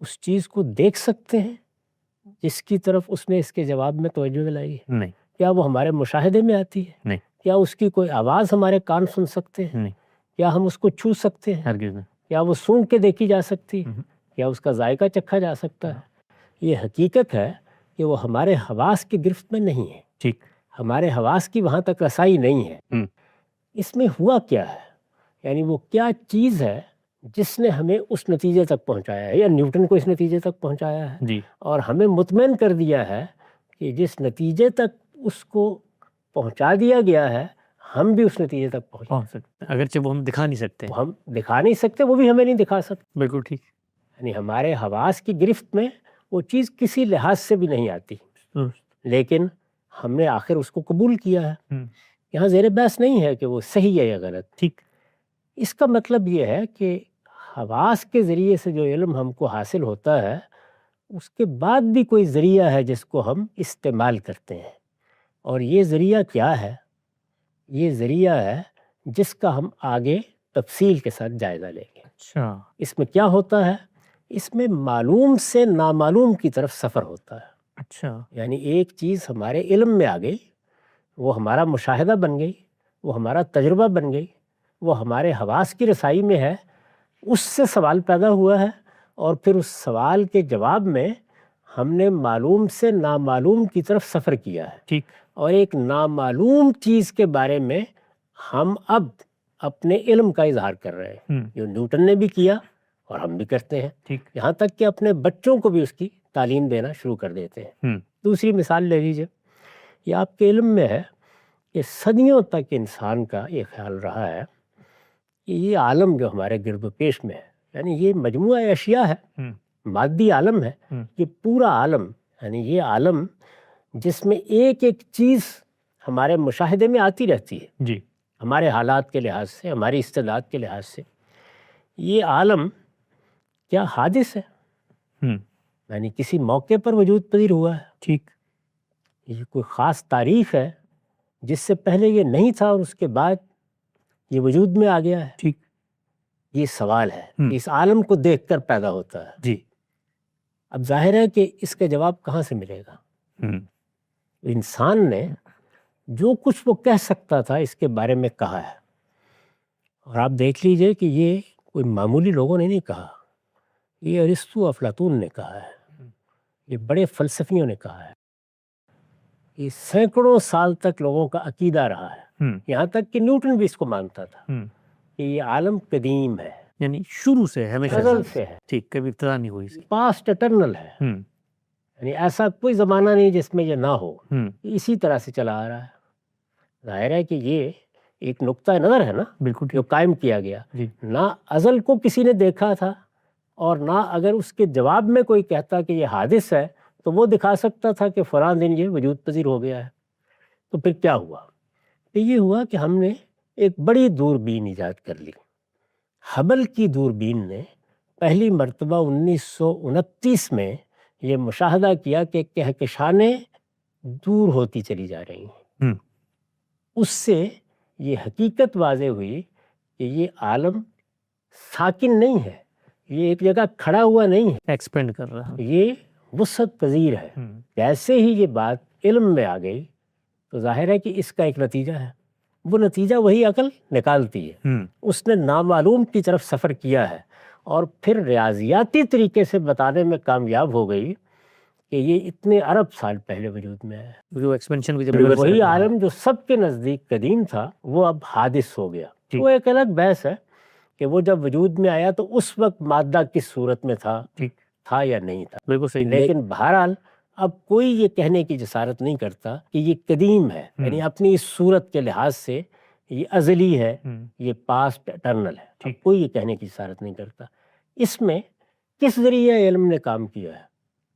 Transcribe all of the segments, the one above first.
اس چیز کو دیکھ سکتے ہیں جس کی طرف اس نے اس کے جواب میں توجہ دلائی ہے؟ نہیں کیا وہ ہمارے مشاہدے میں آتی ہے؟ نہیں کیا اس کی کوئی آواز ہمارے کان سن سکتے ہیں؟ نہیں کیا ہم اس کو چھو سکتے ہیں؟ ہرگز نہیں کیا وہ سونگھ کے دیکھی جا سکتی ہے؟ ہم، کیا اس کا ذائقہ چکھا جا سکتا ہے؟ یہ حقیقت ہے کہ وہ ہمارے حواس کی گرفت میں نہیں ہے، ٹھیک ہمارے حواس کی وہاں تک رسائی نہیں ہے۔ ہم، اس میں ہوا کیا ہے، یعنی وہ کیا چیز ہے جس نے ہمیں اس نتیجے تک پہنچایا ہے، یا نیوٹن کو اس نتیجے تک پہنچایا ہے جی اور ہمیں مطمئن کر دیا ہے کہ جس نتیجے تک اس کو پہنچا دیا گیا ہے ہم بھی اس نتیجے تک پہنچ پہنچ سکتے ہیں، اگرچہ وہ ہم دکھا نہیں سکتے۔ وہ ہم دکھا نہیں سکتے، وہ بھی ہمیں نہیں دکھا سکتے، بالکل ٹھیک، یعنی ہمارے حواس کی گرفت میں وہ چیز کسی لحاظ سے بھی نہیں آتی، لیکن ہم نے آخر اس کو قبول کیا ہے۔ ہم، یہاں زیر بحث نہیں ہے کہ وہ صحیح ہے یا غلط، ٹھیک اس کا مطلب یہ ہے کہ حواس کے ذریعے سے جو علم ہم کو حاصل ہوتا ہے اس کے بعد بھی کوئی ذریعہ ہے جس کو ہم استعمال کرتے ہیں، اور یہ ذریعہ کیا ہے؟ یہ ذریعہ ہے جس کا ہم آگے تفصیل کے ساتھ جائزہ لیں گے۔ اچھا اس میں کیا ہوتا ہے؟ اس میں معلوم سے نامعلوم کی طرف سفر ہوتا ہے، اچھا یعنی ایک چیز ہمارے علم میں آ گئی، وہ ہمارا مشاہدہ بن گئی، وہ ہمارا تجربہ بن گئی، وہ ہمارے حواس کی رسائی میں ہے، اس سے سوال پیدا ہوا ہے، اور پھر اس سوال کے جواب میں ہم نے معلوم سے نامعلوم کی طرف سفر کیا ہے، ٹھیک اور ایک نامعلوم چیز کے بارے میں ہم اب اپنے علم کا اظہار کر رہے ہیں، ہم، جو نیوٹن نے بھی کیا اور ہم بھی کرتے ہیں، ٹھیک یہاں تک کہ اپنے بچوں کو بھی اس کی تعلیم دینا شروع کر دیتے ہیں۔ ہم، دوسری مثال لے لیجیے، یہ آپ کے علم میں ہے کہ صدیوں تک انسان کا یہ خیال رہا ہے کہ یہ عالم جو ہمارے گرد و پیش میں ہے، یعنی یہ مجموعہ اشیاء ہے، ہم، مادی عالم ہے، ہم، یہ پورا عالم، یعنی یہ عالم جس میں ایک ایک چیز ہمارے مشاہدے میں آتی رہتی ہے، جی ہمارے حالات کے لحاظ سے، ہماری استعداد کے لحاظ سے، یہ عالم کیا حادث ہے؟ ہم، یعنی کسی موقع پر وجود پذیر ہوا ہے؟ ٹھیک یہ کوئی خاص تاریخ ہے جس سے پہلے یہ نہیں تھا اور اس کے بعد یہ وجود میں آ گیا ہے؟ ٹھیک یہ سوال ہے، ہم، اس عالم کو دیکھ کر پیدا ہوتا ہے۔ جی اب ظاہر ہے کہ اس کا جواب کہاں سے ملے گا؟ ہم، انسان نے جو کچھ وہ کہہ سکتا تھا اس کے بارے میں کہا ہے، اور آپ دیکھ لیجئے کہ یہ کوئی معمولی لوگوں نے نہیں کہا، یہ ارسطو افلاطون نے کہا ہے، یہ بڑے فلسفیوں نے کہا ہے، یہ سینکڑوں سال تک لوگوں کا عقیدہ رہا ہے، ہم، یہاں تک کہ نیوٹن بھی اس کو مانتا تھا ہم، کہ یہ عالم قدیم ہے، یعنی شروع سے ہمیشہ ازل سے ہے، ٹھیک، کبھی ابتدا نہیں ہوئی اس کی۔ پاسٹ اٹرنل ہے، ہم، یعنی ایسا کوئی زمانہ نہیں جس میں یہ نہ ہو، ہم، اسی طرح سے چلا آ رہا ہے۔ ظاہر ہے کہ یہ ایک نقطہ نظر ہے نا بالکل جو ٹھیک قائم کیا گیا، جی نہ ازل کو کسی نے دیکھا تھا، اور نہ اگر اس کے جواب میں کوئی کہتا کہ یہ حادث ہے تو وہ دکھا سکتا تھا کہ فلاں دن یہ وجود پذیر ہو گیا ہے۔ تو پھر کیا ہوا؟ تو یہ ہوا کہ ہم نے ایک بڑی دوربین ایجاد کر لی۔ ہبل کی دوربین نے پہلی مرتبہ 1929 میں یہ مشاہدہ کیا کہ کہکشانیں دور ہوتی چلی جا رہی ہیں۔ ہم، اس سے یہ حقیقت واضح ہوئی کہ یہ عالم ساکن نہیں ہے، یہ ایک جگہ کھڑا ہوا نہیں ہے، ایکسپینڈ کر رہا ہے۔ یہ وسعت پذیر ہے۔ ہم، جیسے ہی یہ بات علم میں آ گئی تو ظاہر ہے کہ اس کا ایک نتیجہ ہے، وہ نتیجہ وہی عقل نکالتی ہے۔ ہم، اس نے نامعلوم کی طرف سفر کیا ہے، اور پھر ریاضیاتی طریقے سے بتانے میں کامیاب ہو گئی کہ یہ اتنے ارب سال پہلے وجود میں ہے۔ جو ایکسپینشن کو جب reverse وہی کرتے ہیں۔ عالم جو سب کے نزدیک قدیم تھا وہ اب حادث ہو گیا۔ ٹھیک۔ وہ ایک الگ بحث ہے کہ وہ جب وجود میں آیا تو اس وقت مادہ کس صورت میں ٹھیک تھا یا نہیں تھا، بالکل صحیح، لیکن بہرحال اب کوئی یہ کہنے کی جسارت نہیں کرتا کہ یہ قدیم ہے، یعنی اپنی اس صورت کے لحاظ سے یہ ازلی ہے، ہم، یہ پاسٹ اٹرنل ہے، ٹھیک۔ اب کوئی یہ کہنے کی جسارت نہیں کرتا۔ اس میں کس ذریعے علم نے کام کیا ہے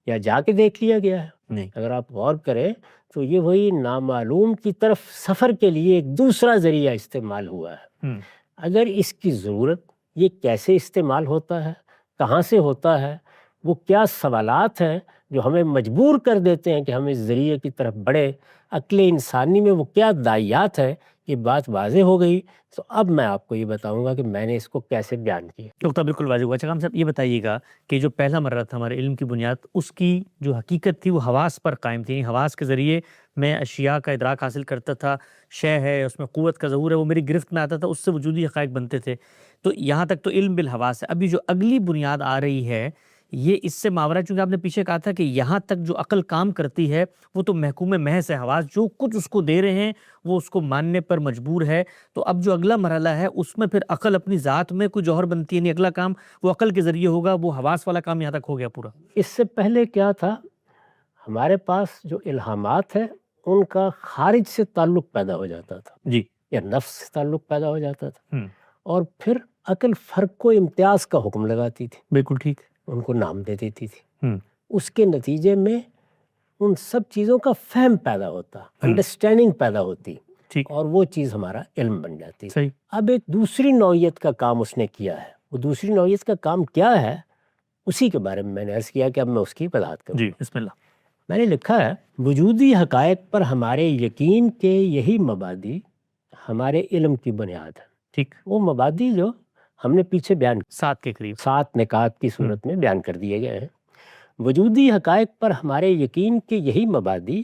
یا جا کے دیکھ لیا گیا ہے؟ نہیں اگر آپ غور کریں تو یہ وہی نامعلوم کی طرف سفر کے لیے ایک دوسرا ذریعہ استعمال ہوا ہے۔ ہم، اگر اس کی ضرورت، یہ کیسے استعمال ہوتا ہے، کہاں سے ہوتا ہے، وہ کیا سوالات ہیں جو ہمیں مجبور کر دیتے ہیں کہ ہم اس ذریعے کی طرف بڑھے، عقل انسانی میں وہ کیا داعیات ہے یہ بات واضح ہو گئی تو اب میں آپ کو یہ بتاؤں گا کہ میں نے اس کو کیسے بیان کیا۔ نقطہ بالکل واضح ہوا۔ اچھا کام صاحب یہ بتائیے گا کہ جو پہلا مرحلہ تھا ہمارے علم کی بنیاد، اس کی جو حقیقت تھی وہ حواس پر قائم تھی، یعنی حواس کے ذریعے میں اشیاء کا ادراک حاصل کرتا تھا، شے ہے اس میں قوت کا ظہور ہے، وہ میری گرفت میں آتا تھا، اس سے وجودی حقائق بنتے تھے۔ تو یہاں تک تو علم بالحواس ہے۔ ابھی جو اگلی بنیاد آ رہی ہے یہ اس سے ماورا، چونکہ آپ نے پیچھے کہا تھا کہ یہاں تک جو عقل کام کرتی ہے وہ تو محکوم محض ہے، حواس جو کچھ اس کو دے رہے ہیں وہ اس کو ماننے پر مجبور ہے۔ تو اب جو اگلا مرحلہ ہے اس میں پھر عقل اپنی ذات میں کوئی جوہر بنتی ہے، یعنی اگلا کام وہ عقل کے ذریعے ہوگا، وہ حواس والا کام یہاں تک ہو گیا پورا۔ اس سے پہلے کیا تھا، ہمارے پاس جو الہامات ہیں ان کا خارج سے تعلق پیدا ہو جاتا تھا، جی یا نفس سے تعلق پیدا ہو جاتا تھا، ہم، اور پھر عقل فرق کو امتیاز کا حکم لگاتی تھی، بالکل ٹھیک۔ ان کو نام دے دیتی تھی۔ ہم، اس کے نتیجے میں ان سب چیزوں کا فہم پیدا ہوتا، انڈرسٹینڈنگ پیدا ہوتی، ٹھیک، اور وہ چیز ہمارا علم بن جاتی۔ صحیح۔ اب ایک دوسری نوعیت کا کام اس نے کیا ہے، وہ دوسری نوعیت کا کام کیا ہے اسی کے بارے میں نے عرض کیا کہ اب میں اس کی وضاحت کروں۔ جی بسم اللہ۔ میں نے لکھا ہے، وجودی حقائق پر ہمارے یقین کے یہی مبادی ہمارے علم کی بنیاد ہے۔ ٹھیک، وہ مبادی جو ہم نے پیچھے بیان 7 کے قریب۔ 7 نکات کی صورت میں بیان کر دیے گئے ہیں۔ وجودی حقائق پر ہمارے یقین کے یہی مبادی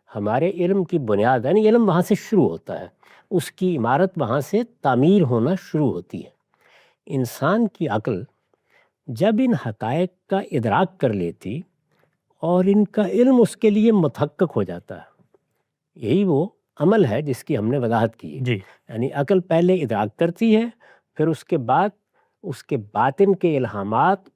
ہمارے علم کی بنیاد ہے، یعنی علم وہاں سے شروع ہوتا ہے، اس کی عمارت وہاں سے تعمیر ہونا شروع ہوتی ہے۔ انسان کی عقل جب ان حقائق کا ادراک کر لیتی اور ان کا علم اس کے لیے متحقق ہو جاتا ہے، یہی وہ عمل ہے جس کی ہم نے وضاحت کی ہے۔ جی یعنی عقل پہلے ادراک کرتی ہے، پھر اس کے بعد اس کے باطن کے الہامات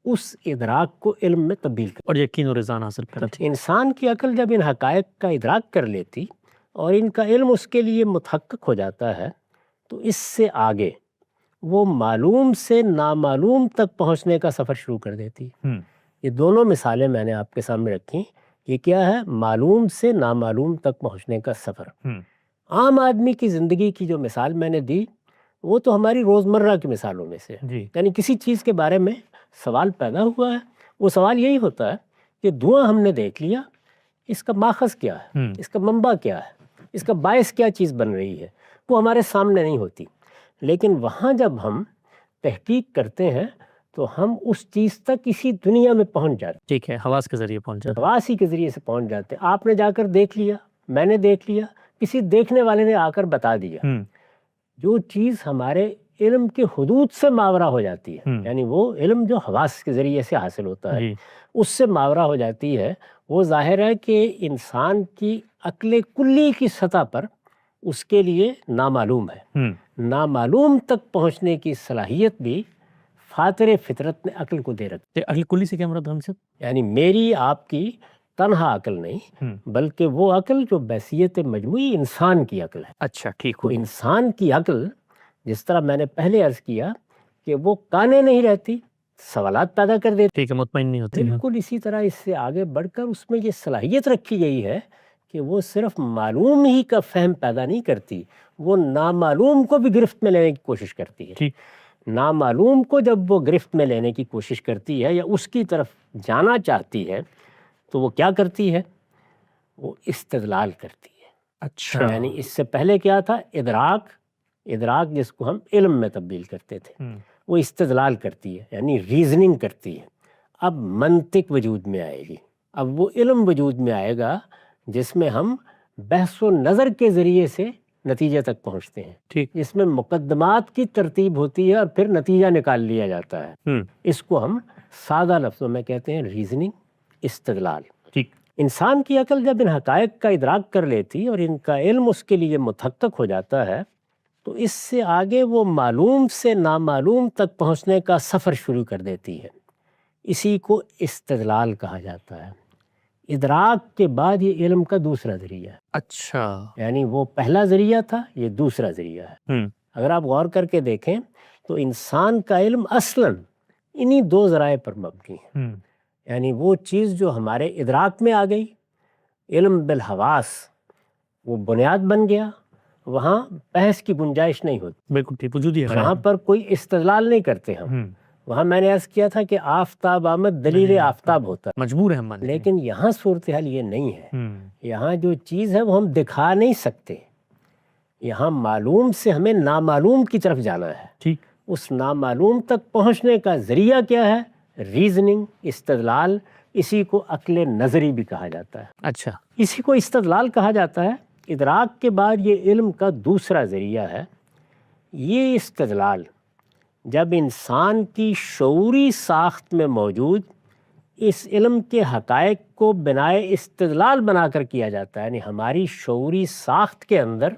اس ادراک کو علم میں تبدیل کرتی۔ اور یقین اور رضان حاصل کرتی۔ انسان کی عقل جب ان حقائق کا ادراک کر لیتی اور ان کا علم اس کے لیے متحقق ہو جاتا ہے تو اس سے آگے وہ معلوم سے نامعلوم تک پہنچنے کا سفر شروع کر دیتی۔ ہم، یہ دونوں مثالیں میں نے آپ کے سامنے رکھی۔ یہ کیا ہے؟ معلوم سے نامعلوم تک پہنچنے کا سفر۔ ہم، عام آدمی کی زندگی کی جو مثال میں نے دی وہ تو ہماری روزمرہ کی مثالوں میں سے ہے۔ جی یعنی کسی چیز کے بارے میں سوال پیدا ہوا ہے، وہ سوال یہی ہوتا ہے کہ دھواں ہم نے دیکھ لیا، اس کا ماخذ کیا ہے، ہم، اس کا منبع کیا ہے، اس کا باعث کیا چیز بن رہی ہے، وہ ہمارے سامنے نہیں ہوتی۔ لیکن وہاں جب ہم تحقیق کرتے ہیں تو ہم اس چیز تک اسی دنیا میں پہنچ جاتے ہیں، ٹھیک ہے، حواس کے ذریعے پہنچ جاتا۔ حواس ہی کے ذریعے سے پہنچ جاتے ہیں۔ آپ نے جا کر دیکھ لیا، میں نے دیکھ لیا، کسی دیکھنے والے نے آ کر بتا دیا۔ ہم، جو چیز ہمارے علم کے حدود سے ماورا ہو جاتی ہے، یعنی وہ علم جو حواس کے ذریعے سے حاصل ہوتا ہے جی اس سے ماورا ہو جاتی ہے، وہ ظاہر ہے کہ انسان کی عقل کلی کی سطح پر اس کے لیے نامعلوم ہے۔ ہم، نامعلوم تک پہنچنے کی صلاحیت بھی فاطر فطرت نے عقل کو دے رکھی، عقل کلی سے کیا مراد ہم سے؟ یعنی میری آپ کی تنہا عقل نہیں، ہم، بلکہ وہ عقل جو بحیثیت مجموعی انسان کی عقل ہے۔ اچھا ٹھیک تو ہو۔ انسان کی عقل جس طرح میں نے پہلے عرض کیا کہ وہ کانے نہیں رہتی، سوالات پیدا کر دیتی، ٹھیک ہے، مطمئن نہیں ہوتی۔ بالکل اسی طرح اس سے آگے بڑھ کر اس میں یہ صلاحیت رکھی گئی ہے کہ وہ صرف معلوم ہی کا فہم پیدا نہیں کرتی، وہ نامعلوم کو بھی گرفت میں لینے کی کوشش کرتی ہے۔ ٹھیک، نامعلوم کو جب وہ گرفت میں لینے کی کوشش کرتی ہے یا اس کی طرف جانا چاہتی ہے تو وہ کیا کرتی ہے؟ وہ استدلال کرتی ہے۔ اچھا، یعنی اس سے پہلے کیا تھا؟ ادراک جس کو ہم علم میں تبدیل کرتے تھے، ہم، وہ استدلال کرتی ہے، یعنی ریزننگ کرتی ہے۔ اب منطق وجود میں آئے گی، اب وہ علم وجود میں آئے گا جس میں ہم بحث و نظر کے ذریعے سے نتیجے تک پہنچتے ہیں، ٹھیک، جس میں مقدمات کی ترتیب ہوتی ہے اور پھر نتیجہ نکال لیا جاتا ہے۔ ہم، اس کو ہم سادہ لفظوں میں کہتے ہیں ریزننگ، استدلال۔ ٹھیک، انسان کی عقل جب ان حقائق کا ادراک کر لیتی اور ان کا علم اس کے لیے متحقق ہو جاتا ہے تو اس سے آگے وہ معلوم سے نامعلوم تک پہنچنے کا سفر شروع کر دیتی ہے۔ اسی کو استدلال کہا جاتا ہے۔ ادراک کے بعد یہ علم کا دوسرا ذریعہ ہے، اچھا، یعنی وہ پہلا ذریعہ تھا، یہ دوسرا ذریعہ ہے۔ ہم، اگر آپ غور کر کے دیکھیں تو انسان کا علم اصلاً انہی دو ذرائع پر مبنی ہے، ہم، یعنی وہ چیز جو ہمارے ادراک میں آ گئی، علم بالحواس، وہ بنیاد بن گیا، وہاں بحث کی گنجائش نہیں ہوتی، بالکل ٹھیک، وجودی ہے۔ وہاں پر کوئی استدلال نہیں کرتے ہم۔ ہم، وہاں میں نے عرض کیا تھا کہ آفتاب آمد دلیل آفتاب ہوتا ہے، مجبور ہے ہم ماننے۔ لیکن یہاں صورتحال یہ نہیں ہے۔ ہم، یہاں جو چیز ہے وہ ہم دکھا نہیں سکتے، یہاں معلوم سے ہمیں نامعلوم کی طرف جانا ہے. ٹھیک. اس نامعلوم تک پہنچنے کا ذریعہ کیا ہے؟ ریزننگ، استدلال. اسی کو عقل نظری بھی کہا جاتا ہے. اچھا. اسی کو استدلال کہا جاتا ہے. ادراک کے بعد یہ علم کا دوسرا ذریعہ ہے. یہ استدلال جب انسان کی شعوری ساخت میں موجود اس علم کے حقائق کو بنائے استدلال بنا کر کیا جاتا ہے، یعنی ہماری شعوری ساخت کے اندر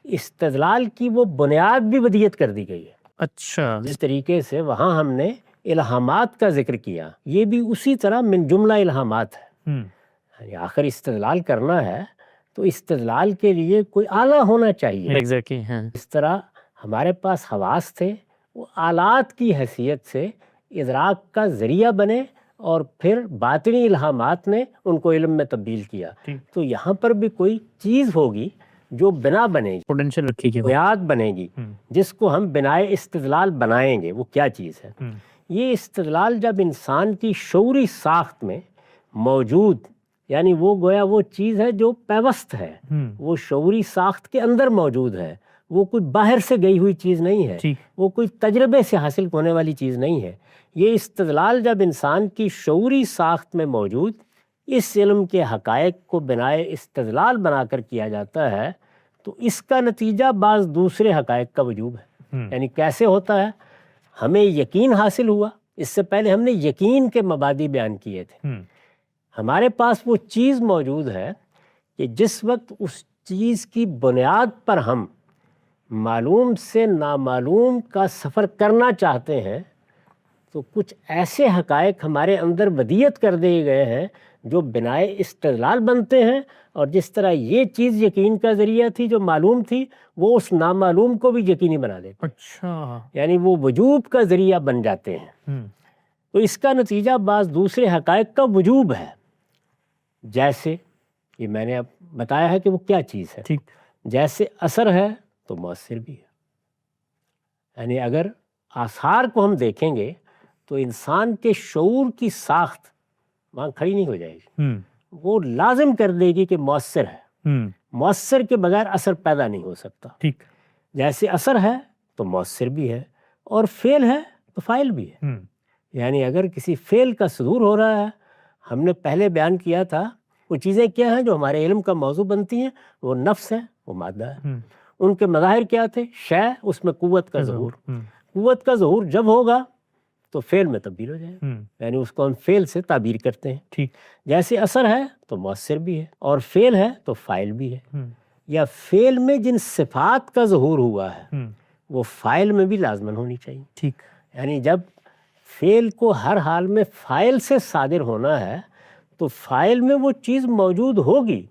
استدلال کی وہ بنیاد بھی ودیت کر دی گئی ہے. اچھا. جس طریقے سے وہاں ہم نے الہامات کا ذکر کیا، یہ بھی اسی طرح من جملہ الہامات ہے. یعنی آخر استدلال کرنا ہے تو استدلال کے لیے کوئی آلہ ہونا چاہیے. ایگزیکٹلی. ہاں. اس طرح ہمارے پاس حواس تھے، وہ آلات کی حیثیت سے ادراک کا ذریعہ بنے اور پھر باطنی الہامات نے ان کو علم میں تبدیل کیا. تو یہاں پر بھی کوئی چیز ہوگی جو بنا بنے گی، پوٹینشیل رکھے گی، بنیاد بنے گی، جس کو ہم بنائے استدلال بنائیں گے. وہ کیا چیز ہے؟ یہ استدلال جب انسان کی شعوری ساخت میں موجود، یعنی وہ گویا وہ چیز ہے جو پیوست ہے، وہ شعوری ساخت کے اندر موجود ہے، وہ کوئی باہر سے گئی ہوئی چیز نہیں ہے، وہ کوئی تجربے سے حاصل ہونے والی چیز نہیں ہے. یہ استدلال جب انسان کی شعوری ساخت میں موجود اس علم کے حقائق کو بنائے استدلال بنا کر کیا جاتا ہے تو اس کا نتیجہ بعض دوسرے حقائق کا وجوب ہے. یعنی کیسے ہوتا ہے؟ ہمیں یقین حاصل ہوا. اس سے پہلے ہم نے یقین کے مبادی بیان کیے تھے. ہمارے پاس وہ چیز موجود ہے کہ جس وقت اس چیز کی بنیاد پر ہم معلوم سے نامعلوم کا سفر کرنا چاہتے ہیں تو کچھ ایسے حقائق ہمارے اندر ودیت کر دیے گئے ہیں جو بنائے استدلال بنتے ہیں، اور جس طرح یہ چیز یقین کا ذریعہ تھی جو معلوم تھی، وہ اس نامعلوم کو بھی یقینی بنا دیتے ہیں. اچھا. یعنی وہ وجوب کا ذریعہ بن جاتے ہیں. تو اس کا نتیجہ بعض دوسرے حقائق کا وجوب ہے. جیسے یہ میں نے اب بتایا ہے کہ وہ کیا چیز ہے. ٹھیک. جیسے اثر ہے تو مؤثر بھی ہے. یعنی اگر آثار کو ہم دیکھیں گے تو انسان کے شعور کی ساخت وہاں کھڑی نہیں ہو جائے گی، وہ لازم کر دے گی کہ مؤثر ہے. مؤثر کے بغیر اثر پیدا نہیں ہو سکتا. ٹھیک. جیسے اثر ہے تو مؤثر بھی ہے، اور فعل ہے تو فاعل بھی ہے. یعنی اگر کسی فعل کا صدور ہو رہا ہے، ہم نے پہلے بیان کیا تھا وہ چیزیں کیا ہیں جو ہمارے علم کا موضوع بنتی ہیں. وہ نفس ہے، وہ مادہ ہے. ان کے مظاہر کیا تھے؟ شے، اس میں قوت کا ظہور. قوت کا ظہور جب ہوگا تو فعل میں تبدیل ہو جائے گا. یعنی اس کو ہم فعل سے تعبیر کرتے ہیں. ٹھیک. جیسے اثر ہے تو مؤثر بھی ہے، اور فعل ہے تو فاعل بھی ہے. یا فعل میں جن صفات کا ظہور ہوا ہے وہ فاعل میں بھی لازماً ہونی چاہیے. ٹھیک. یعنی جب فعل کو ہر حال میں فاعل سے صادر ہونا ہے تو فاعل میں وہ چیز موجود ہوگی،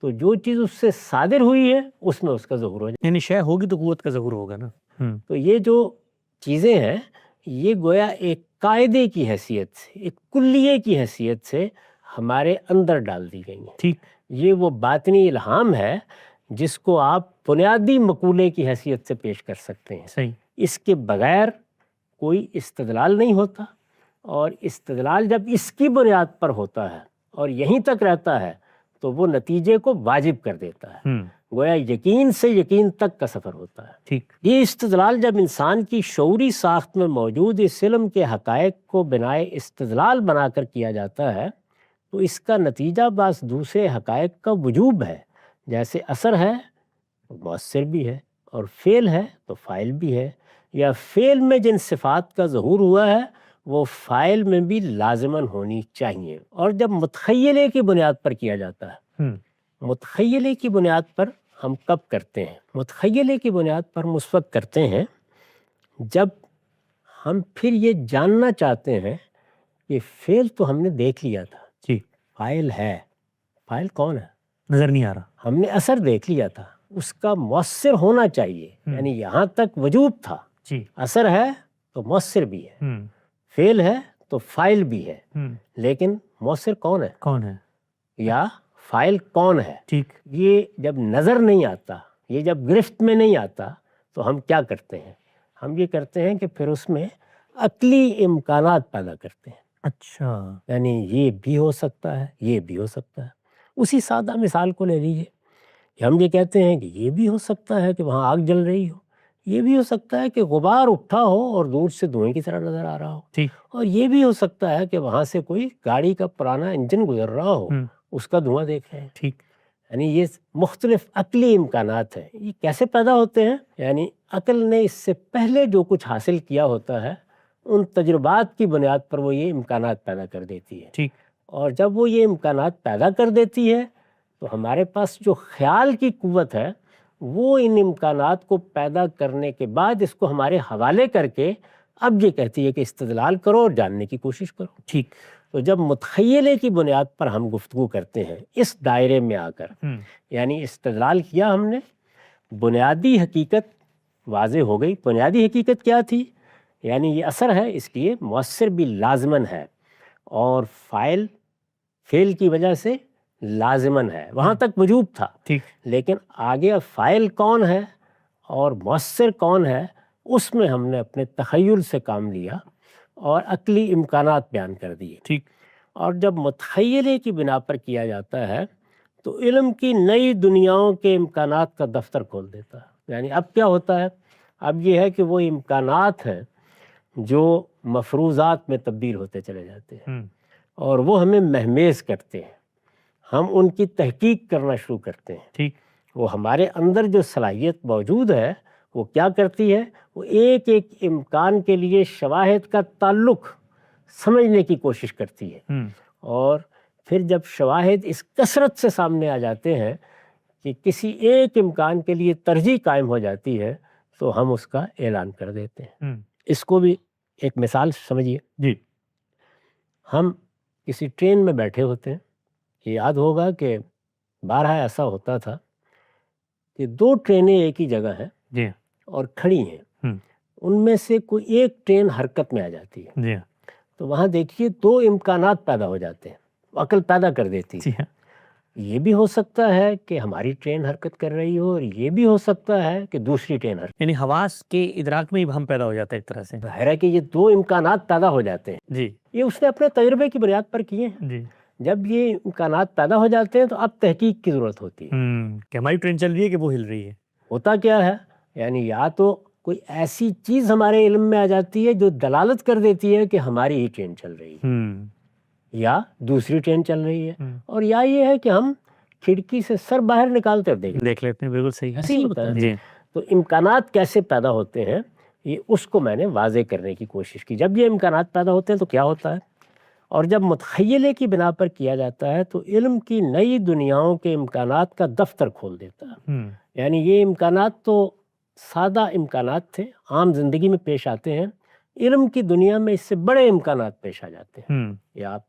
تو جو چیز اس سے صادر ہوئی ہے اس میں اس کا ظہور ہو جائے. یعنی شے ہوگی تو قوت کا ظہور ہوگا نا. تو یہ جو چیزیں ہیں یہ گویا ایک قاعدے کی حیثیت سے، ایک کلیے کی حیثیت سے ہمارے اندر ڈال دی گئی ہیں. ٹھیک. یہ وہ باطنی الہام ہے جس کو آپ بنیادی مقولے کی حیثیت سے پیش کر سکتے ہیں. صحیح. اس کے بغیر کوئی استدلال نہیں ہوتا، اور استدلال جب اس کی بنیاد پر ہوتا ہے اور یہیں تک رہتا ہے تو وہ نتیجے کو واجب کر دیتا ہے. گویا یقین سے یقین تک کا سفر ہوتا ہے. ٹھیک. یہ استدلال جب انسان کی شعوری ساخت میں موجود اس علم کے حقائق کو بنائے استدلال بنا کر کیا جاتا ہے تو اس کا نتیجہ بعض دوسرے حقائق کا وجوب ہے. جیسے اثر ہے تو مؤثر بھی ہے، اور فعل ہے تو فاعل بھی ہے. یا فعل میں جن صفات کا ظہور ہوا ہے وہ فاعل میں بھی لازماً ہونی چاہیے. اور جب متخیلے کی بنیاد پر کیا جاتا ہے، متخیلے کی بنیاد پر ہم کب کرتے ہیں؟ متخیلے کی بنیاد پر ہم اس وقت کرتے ہیں جب ہم پھر یہ جاننا چاہتے ہیں کہ فعل تو ہم نے دیکھ لیا تھا، جی. فاعل ہے، فاعل کون ہے؟ نظر نہیں آ رہا. ہم نے اثر دیکھ لیا تھا، اس کا مؤثر ہونا چاہیے. یعنی یہاں تک وجود تھا. جی. اثر ہے تو مؤثر بھی ہے، فعل ہے تو فاعل بھی ہے. لیکن مؤثر کون ہے؟ کون ہے یا فاعل کون ہے؟ ٹھیک. یہ جب نظر نہیں آتا، یہ جب گرفت میں نہیں آتا تو ہم کیا کرتے ہیں؟ ہم یہ کرتے ہیں کہ پھر اس میں عقلی امکانات پیدا کرتے ہیں. اچھا. یعنی یہ بھی ہو سکتا ہے، یہ بھی ہو سکتا ہے. اسی سادہ مثال کو لے لیجیے ہم یہ کہتے ہیں کہ یہ بھی ہو سکتا ہے کہ وہاں آگ جل رہی ہو، یہ بھی ہو سکتا ہے کہ غبار اٹھا ہو اور دور سے دھوئیں کی طرح نظر آ رہا ہو، ٹھیک اور یہ بھی ہو سکتا ہے کہ وہاں سے کوئی گاڑی کا پرانا انجن گزر رہا ہو، اس کا دھواں دیکھ رہے ہیں۔ ٹھیک یعنی یہ مختلف عقلی امکانات ہیں۔ یہ کیسے پیدا ہوتے ہیں؟ یعنی عقل نے اس سے پہلے جو کچھ حاصل کیا ہوتا ہے ان تجربات کی بنیاد پر وہ یہ امکانات پیدا کر دیتی ہے، ٹھیک اور جب وہ یہ امکانات پیدا کر دیتی ہے تو ہمارے پاس جو خیال کی قوت ہے وہ ان امکانات کو پیدا کرنے کے بعد اس کو ہمارے حوالے کر کے اب یہ کہتی ہے کہ استدلال کرو اور جاننے کی کوشش کرو۔ ٹھیک تو جب متخیلے کی بنیاد پر ہم گفتگو کرتے ہیں اس دائرے میں آ کر، یعنی استدلال کیا ہم نے، بنیادی حقیقت واضح ہو گئی۔ بنیادی حقیقت کیا تھی؟ یعنی یہ اثر ہے، اس لیے مؤثر بھی لازماً ہے، اور فعل کی وجہ سے لازماً ہے، وہاں تک وجوب تھا، ٹھیک لیکن آگے اب فاعل کون ہے اور مؤثر کون ہے اس میں ہم نے اپنے تخیل سے کام لیا اور عقلی امکانات بیان کر دیے۔ ٹھیک اور جب متخیلے کی بنا پر کیا جاتا ہے تو علم کی نئی دنیاؤں کے امکانات کا دفتر کھول دیتا ہے۔ یعنی اب کیا ہوتا ہے؟ اب یہ ہے کہ وہ امکانات ہیں جو مفروضات میں تبدیل ہوتے چلے جاتے ہیں اور وہ ہمیں مہمیز کرتے ہیں، ہم ان کی تحقیق کرنا شروع کرتے ہیں۔ ٹھیک وہ ہمارے اندر جو صلاحیت موجود ہے وہ کیا کرتی ہے؟ وہ ایک ایک امکان کے لیے شواہد کا تعلق سمجھنے کی کوشش کرتی ہے، اور پھر جب شواہد اس کثرت سے سامنے آ جاتے ہیں کہ کسی ایک امکان کے لیے ترجیح قائم ہو جاتی ہے تو ہم اس کا اعلان کر دیتے ہیں۔ اس کو بھی ایک مثال سمجھیے۔ جی ہم کسی ٹرین میں بیٹھے ہوتے ہیں، یہ یاد ہوگا کہ بارہا ایسا ہوتا تھا کہ دو ٹرینیں ایک ہی جگہ ہیں جی اور کھڑی ہیں، ان میں سے کوئی ایک ٹرین حرکت میں آ جاتی ہے، جی تو وہاں دیکھیے دو امکانات پیدا ہو جاتے ہیں، عقل پیدا کر دیتی ہے۔ جی ہاں یہ بھی ہو سکتا ہے کہ ہماری ٹرین حرکت کر رہی ہو، اور یہ بھی ہو سکتا ہے کہ دوسری ٹرین حرکت۔ یعنی حواس کے ادراک میں ہی ہم پیدا ہو جاتا ہے ایک طرح سے۔ ظاہر ہے کہ یہ دو امکانات پیدا ہو جاتے ہیں، جی یہ اس نے اپنے تجربے کی بنیاد پر کیے ہیں۔ جی جب یہ امکانات پیدا ہو جاتے ہیں تو اب تحقیق کی ضرورت ہوتی ہے۔ کہ ہماری ٹرین چل رہی ہے کہ وہ ہل رہی ہے۔ ہوتا کیا ہے؟ یعنی یا تو کوئی ایسی چیز ہمارے علم میں آ جاتی ہے جو دلالت کر دیتی ہے کہ ہماری ہی ٹرین چل رہی ہے، یا دوسری ٹرین چل رہی ہے، اور یا یہ ہے کہ ہم کھڑکی سے سر باہر نکالتے ہوئے دیکھ لیتے ہیں، بالکل صحیح ایسے ہی ہوتا ہے۔ جی تو امکانات کیسے پیدا ہوتے ہیں یہ اس کو میں نے واضح کرنے کی کوشش کی۔ جب یہ امکانات پیدا ہوتے ہیں تو کیا ہوتا ہے؟ اور جب متخیلے کی بنا پر کیا جاتا ہے تو علم کی نئی دنیاؤں کے امکانات کا دفتر کھول دیتا ہے۔ یعنی یہ امکانات تو سادہ امکانات تھے، عام زندگی میں پیش آتے ہیں، علم کی دنیا میں اس سے بڑے امکانات پیش آ جاتے ہیں۔ یا آپ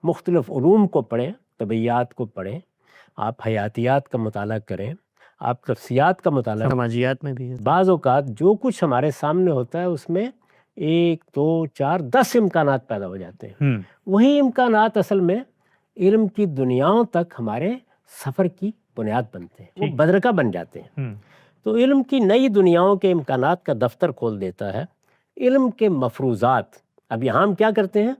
مختلف علوم کو پڑھیں، طبیعیات کو پڑھیں، آپ حیاتیات کا مطالعہ کریں، آپ نفسیات کا مطالعہ، سماجیات میں بھی ہے۔ بعض اوقات جو کچھ ہمارے سامنے ہوتا ہے اس میں 1 2 4 10 امکانات پیدا ہو جاتے ہیں۔ وہی امکانات اصل میں علم کی دنیاؤں تک ہمارے سفر کی بنیاد بنتے ہیں، وہ بدرکہ بن جاتے ہیں۔ تو علم کی نئی دنیاؤں کے امکانات کا دفتر کھول دیتا ہے علم کے مفروضات۔ اب یہاں ہم کیا کرتے ہیں؟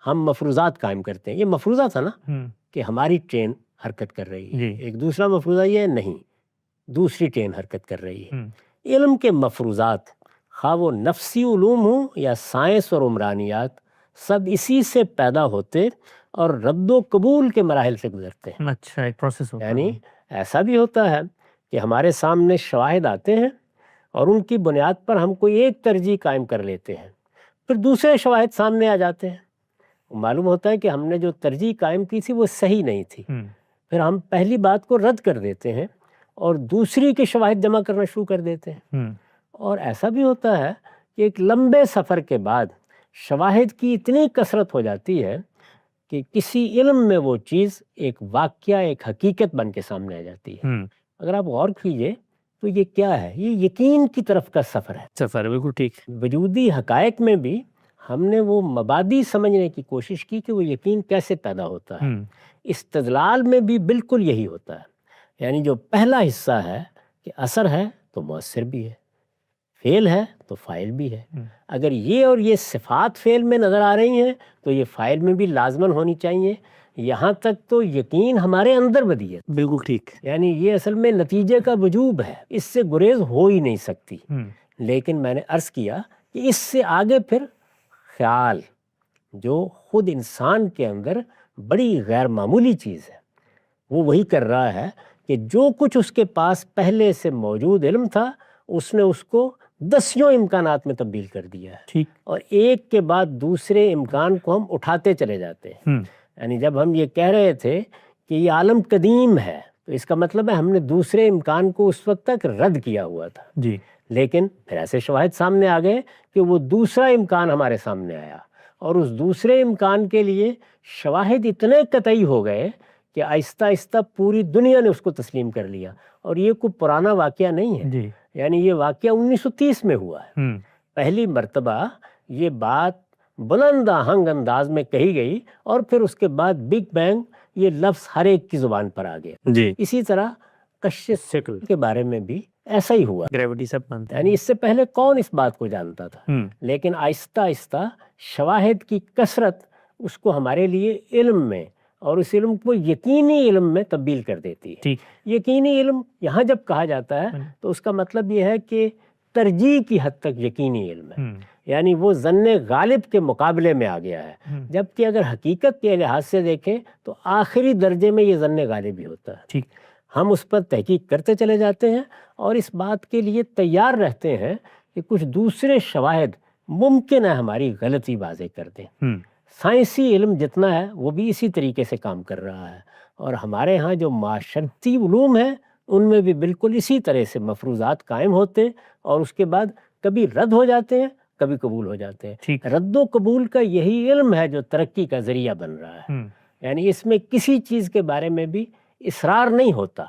ہم مفروضات قائم کرتے ہیں۔ یہ مفروضہ تھا نا کہ ہماری ٹرین حرکت کر رہی ہے، ایک دوسرا مفروضہ یہ ہے نہیں دوسری ٹرین حرکت کر رہی ہے۔ علم کے مفروضات، خواہ وہ نفسی علوم ہوں یا سائنس اور عمرانیات، سب اسی سے پیدا ہوتے اور رد و قبول کے مراحل سے گزرتے ہیں۔ اچھا، ایک پروسیس ہوتا ہے۔ یعنی ایسا بھی ہوتا ہے کہ ہمارے سامنے شواہد آتے ہیں اور ان کی بنیاد پر ہم کوئی ایک ترجیح قائم کر لیتے ہیں، پھر دوسرے شواہد سامنے آ جاتے ہیں، معلوم ہوتا ہے کہ ہم نے جو ترجیح قائم کی تھی وہ صحیح نہیں تھی، پھر ہم پہلی بات کو رد کر دیتے ہیں اور دوسری کے شواہد جمع کرنا شروع کر دیتے ہیں۔ اور ایسا بھی ہوتا ہے کہ ایک لمبے سفر کے بعد شواہد کی اتنی کثرت ہو جاتی ہے کہ کسی علم میں وہ چیز ایک واقعہ، ایک حقیقت بن کے سامنے آ جاتی ہے۔ اگر آپ غور کیجئے تو یہ کیا ہے؟ یہ یقین کی طرف کا سفر ہے۔ سفر بالکل ٹھیک۔ وجودی حقائق میں بھی ہم نے وہ مبادی سمجھنے کی کوشش کی کہ وہ یقین کیسے پیدا ہوتا ہے۔ استدلال میں بھی بالکل یہی ہوتا ہے، یعنی جو پہلا حصہ ہے کہ اثر ہے تو مؤثر بھی ہے، فعل ہے تو فاعل بھی ہے۔ اگر یہ اور یہ صفات فعل میں نظر آ رہی ہیں تو یہ فاعل میں بھی لازماً ہونی چاہیے، یہاں تک تو یقین ہمارے اندر بدیت، بالکل ٹھیک. یعنی یہ اصل میں نتیجے کا وجوب ہے، اس سے گریز ہو ہی نہیں سکتی. لیکن میں نے عرض کیا کہ اس سے آگے پھر خیال جو خود انسان کے اندر بڑی غیر معمولی چیز ہے، وہ وہی کر رہا ہے کہ جو کچھ اس کے پاس پہلے سے موجود علم تھا اس نے اس کو دسیوں امکانات میں تبدیل کر دیا ہے. ٹھیک. اور ایک کے بعد دوسرے امکان کو ہم اٹھاتے چلے جاتے ہیں. یعنی جب ہم یہ کہہ رہے تھے کہ یہ عالم قدیم ہے تو اس کا مطلب ہے ہم نے دوسرے امکان کو اس وقت تک رد کیا ہوا تھا. جی. لیکن پھر ایسے شواہد سامنے آ گئے کہ وہ دوسرا امکان ہمارے سامنے آیا، اور اس دوسرے امکان کے لیے شواہد اتنے قطعی ہو گئے کہ آہستہ آہستہ پوری دنیا نے اس کو تسلیم کر لیا. اور یہ کوئی پرانا واقعہ نہیں ہے. جی. یعنی یہ واقعہ 1930 میں ہوا ہے. پہلی مرتبہ یہ بات بلند آہنگ انداز میں کہی گئی، اور پھر اس کے بعد بگ بینگ یہ لفظ ہر ایک کی زبان پر آ گیا. جی. اسی طرح کشش سیکل کے بارے میں بھی ایسا ہی ہوا. گریوٹی سب مانتے ہیں. یعنی اس سے پہلے کون اس بات کو جانتا تھا، لیکن آہستہ آہستہ شواہد کی کثرت اس کو ہمارے لیے علم میں، اور اس علم کو یقینی علم میں تبدیل کر دیتی ہے. یقینی علم یہاں جب کہا جاتا ہے تو اس کا مطلب یہ ہے کہ ترجیح کی حد تک یقینی علم ہے، یعنی وہ ظن غالب کے مقابلے میں آ گیا ہے. جبکہ اگر حقیقت کے لحاظ سے دیکھیں تو آخری درجے میں یہ ظن غالب ہی ہوتا ہے. ہم اس پر تحقیق کرتے چلے جاتے ہیں اور اس بات کے لیے تیار رہتے ہیں کہ کچھ دوسرے شواہد ممکن ہے ہماری غلطی واضح کر دیں. سائنسی علم جتنا ہے وہ بھی اسی طریقے سے کام کر رہا ہے، اور ہمارے ہاں جو معاشرتی علوم ہیں ان میں بھی بالکل اسی طرح سے مفروضات قائم ہوتے ہیں، اور اس کے بعد کبھی رد ہو جاتے ہیں کبھی قبول ہو جاتے ہیں. رد و قبول کا یہی علم ہے جو ترقی کا ذریعہ بن رہا ہے. یعنی اس میں کسی چیز کے بارے میں بھی اصرار نہیں ہوتا،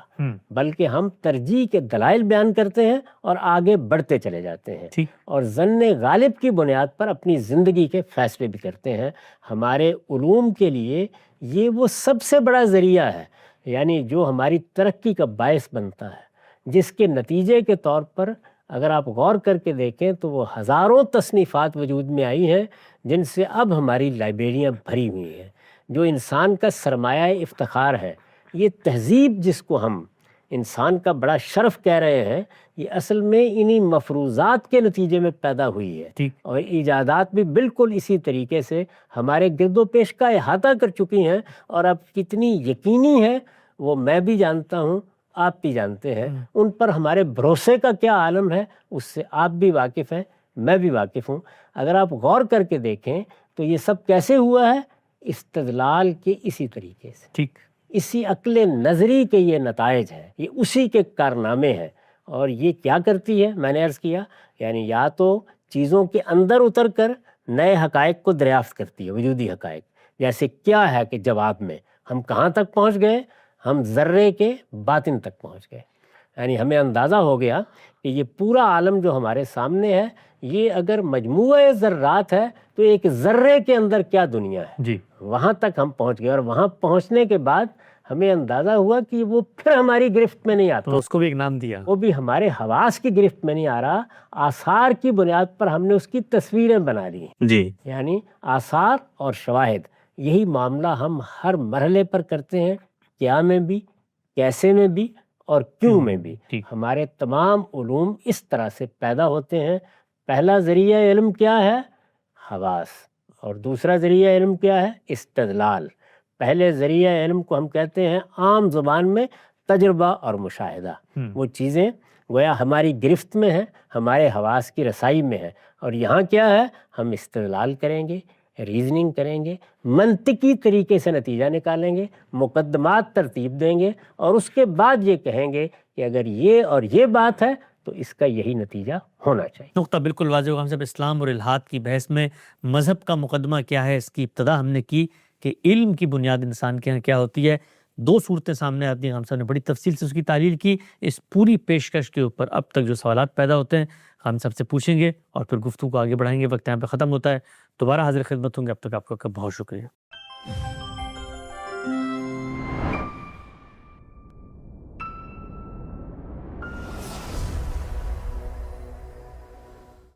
بلکہ ہم ترجیح کے دلائل بیان کرتے ہیں اور آگے بڑھتے چلے جاتے ہیں، اور ظن غالب کی بنیاد پر اپنی زندگی کے فیصلے بھی کرتے ہیں. ہمارے علوم کے لیے یہ وہ سب سے بڑا ذریعہ ہے، یعنی جو ہماری ترقی کا باعث بنتا ہے، جس کے نتیجے کے طور پر اگر آپ غور کر کے دیکھیں تو وہ ہزاروں تصنیفات وجود میں آئی ہیں جن سے اب ہماری لائبریریاں بھری ہوئی ہیں. جو انسان کا سرمایہ افتخار ہے، یہ تہذیب جس کو ہم انسان کا بڑا شرف کہہ رہے ہیں، یہ اصل میں انہی مفروضات کے نتیجے میں پیدا ہوئی ہے. اور ایجادات بھی بالکل اسی طریقے سے ہمارے گرد و پیش کا احاطہ کر چکی ہیں، اور اب کتنی یقینی ہے وہ میں بھی جانتا ہوں، آپ بھی جانتے ہیں. ان پر ہمارے بھروسے کا کیا عالم ہے اس سے آپ بھی واقف ہیں، میں بھی واقف ہوں. اگر آپ غور کر کے دیکھیں تو یہ سب کیسے ہوا ہے؟ استدلال کے اسی طریقے سے، اسی عقل نظری کے یہ نتائج ہیں، یہ اسی کے کارنامے ہیں. اور یہ کیا کرتی ہے؟ میں نے عرض کیا، یعنی یا تو چیزوں کے اندر اتر کر نئے حقائق کو دریافت کرتی ہے، وجودی حقائق. جیسے کیا ہے کہ جواب میں ہم کہاں تک پہنچ گئے؟ ہم ذرے کے باطن تک پہنچ گئے. یعنی ہمیں اندازہ ہو گیا کہ یہ پورا عالم جو ہمارے سامنے ہے، یہ اگر مجموعہ ذرات ہے تو ایک ذرے کے اندر کیا دنیا ہے. وہاں تک ہم پہنچ گئے، اور وہاں پہنچنے کے بعد ہمیں اندازہ ہوا کہ وہ پھر ہماری گرفت میں نہیں آتا. تو اس کو بھی ایک نام دیا، وہ بھی ہمارے حواس کی گرفت میں نہیں آ رہا. آثار کی بنیاد پر ہم نے اس کی تصویریں بنا لی. یعنی آثار اور شواہد، یہی معاملہ ہم ہر مرحلے پر کرتے ہیں، کیا میں بھی، کیسے میں بھی، اور کیوں میں بھی. ہمارے تمام علوم اس طرح سے پیدا ہوتے ہیں. پہلا ذریعہ علم کیا ہے؟ حواس. اور دوسرا ذریعہ علم کیا ہے؟ استدلال. پہلے ذریعہ علم کو ہم کہتے ہیں عام زبان میں تجربہ اور مشاہدہ. وہ چیزیں گویا ہماری گرفت میں ہیں، ہمارے حواس کی رسائی میں ہے. اور یہاں کیا ہے؟ ہم استدلال کریں گے، ریزننگ کریں گے، منطقی طریقے سے نتیجہ نکالیں گے، مقدمات ترتیب دیں گے، اور اس کے بعد یہ کہیں گے کہ اگر یہ اور یہ بات ہے تو اس کا یہی نتیجہ ہونا چاہیے. نقطہ بالکل واضح ہوگا. ہم سب اسلام اور الحاد کی بحث میں مذہب کا مقدمہ کیا ہے اس کی ابتدا ہم نے کی کہ علم کی بنیاد انسان کے یہاں کیا ہوتی ہے. دو صورتیں سامنے آتی ہیں، ہم سب نے بڑی تفصیل سے اس کی تحلیل کی. اس پوری پیشکش کے اوپر اب تک جو سوالات پیدا ہوتے ہیں ہم سب سے پوچھیں گے اور پھر گفتگو کو آگے بڑھائیں گے. وقت یہاں پہ ختم ہوتا ہے، دوبارہ حاضر خدمت ہوں گے. اب تک آپ کا بہت شکریہ.